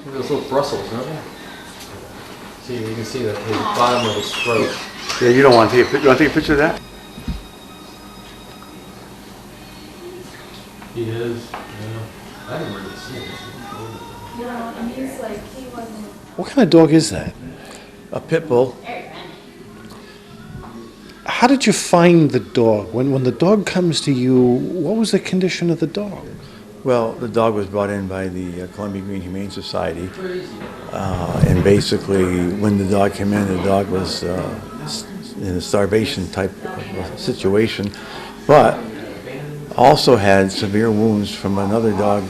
Those little Brussels, huh? See, you can see the bottom of his throat. Yeah, you don't want to take a picture. You want to take a picture of that? He is. Yeah. I didn't really see it. Yeah, and he's like, he wasn't. What kind of dog is that? A pit bull. How did you find the dog? When the dog comes to you, what was the condition of the dog? Well, the dog was brought in by the Columbia-Greene Humane Society, and basically, when the dog came in, the dog was in a starvation type of situation, but also had severe wounds from another dog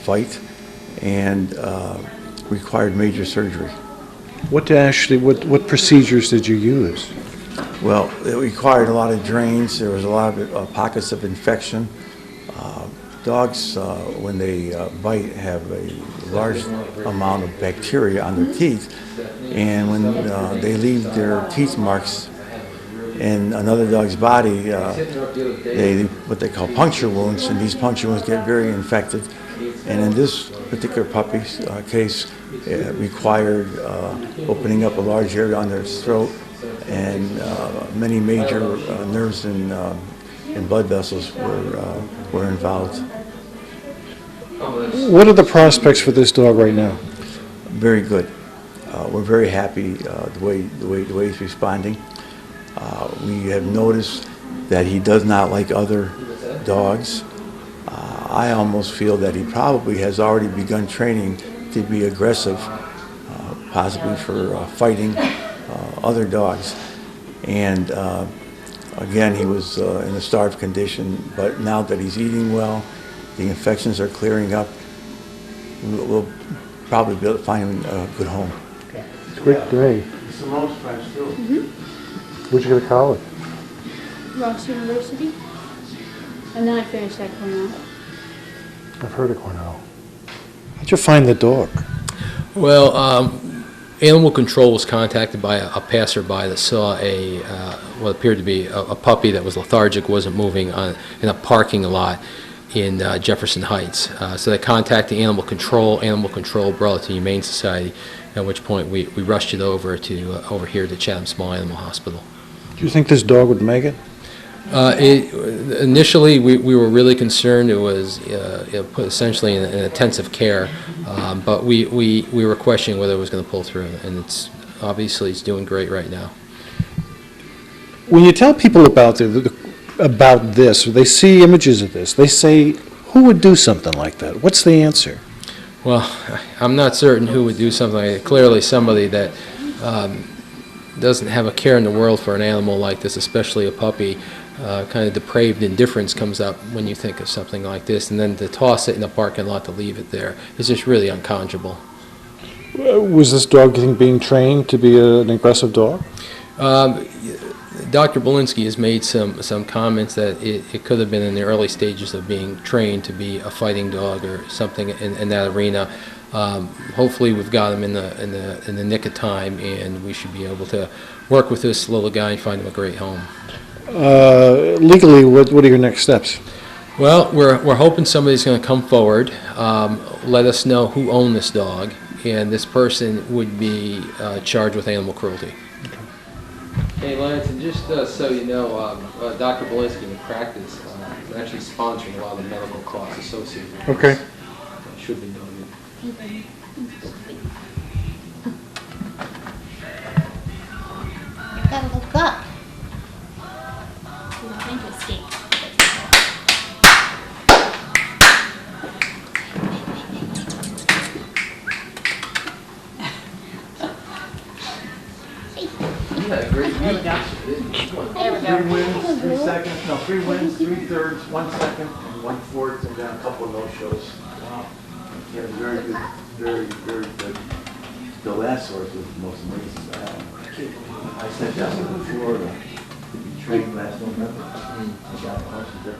fight, and required major surgery. What procedures did you use? Well, it required a lot of drains. There was a lot of pockets of infection. Dogs, when they bite, have a large amount of bacteria on their teeth, and when they leave their teeth marks in another dog's body, what they call puncture wounds, and these puncture wounds get very infected. And in this particular puppy's case, it required opening up a large area under its throat, and many major nerves and blood vessels were involved. What are the prospects for this dog right now? Very good. We're very happy the way he's responding. We have noticed that he does not like other dogs. I almost feel that he probably has already begun training to be aggressive, possibly for fighting other dogs. And again, he was in a starved condition, but now that he's eating well, the infections are clearing up, we'll probably be able to find him a good home. Great day. Simone's French too. Where'd you go to college? Ross University. And then I finished at Cornell. I've heard of Cornell. How'd you find the dog? Well, Animal Control was contacted by a passerby that saw what appeared to be a puppy that was lethargic, wasn't moving in a parking lot in Jefferson Heights. So they contacted Animal Control. Animal Control brought it to the Humane Society, at which point we rushed it over here to Chathams Small Animal Hospital. Do you think this dog would make it? Initially, we were really concerned. It was put essentially in intensive care, but we were questioning whether it was going to pull through, and it's doing great right now. When you tell people about this, or they see images of this, they say, who would do something like that? What's the answer? Well, I'm not certain who would do something like that. Clearly somebody that doesn't have a care in the world for an animal like this, especially a puppy. Kind of depraved indifference comes up when you think of something like this, and then to toss it in the parking lot, to leave it there, is just really unconscionable. Was this dog being trained to be an aggressive dog? Dr. Belinsky has made some comments that it could have been in the early stages of being trained to be a fighting dog or something in that arena. Hopefully we've got him in the nick of time, and we should be able to work with this little guy and find him a great home. Legally, what are your next steps? Well, we're hoping somebody's going to come forward, let us know who owned this dog, and this person would be charged with animal cruelty. Okay. Hey, Lance, and just so you know, Dr. Belinsky in practice is actually sponsoring a lot of the medical costs associated with this. Okay. Should be noted. You gotta look up. You don't think you'll escape. You had a great week. There we go. 3 wins, 3 seconds, no, 3 wins, 3 thirds, 1 second, and 1 fourth, and then a couple of no-shows. Wow. Yeah, very good, very good. The last source was the most amazing. I sent that to Florida to be traded last November. I got a bunch of their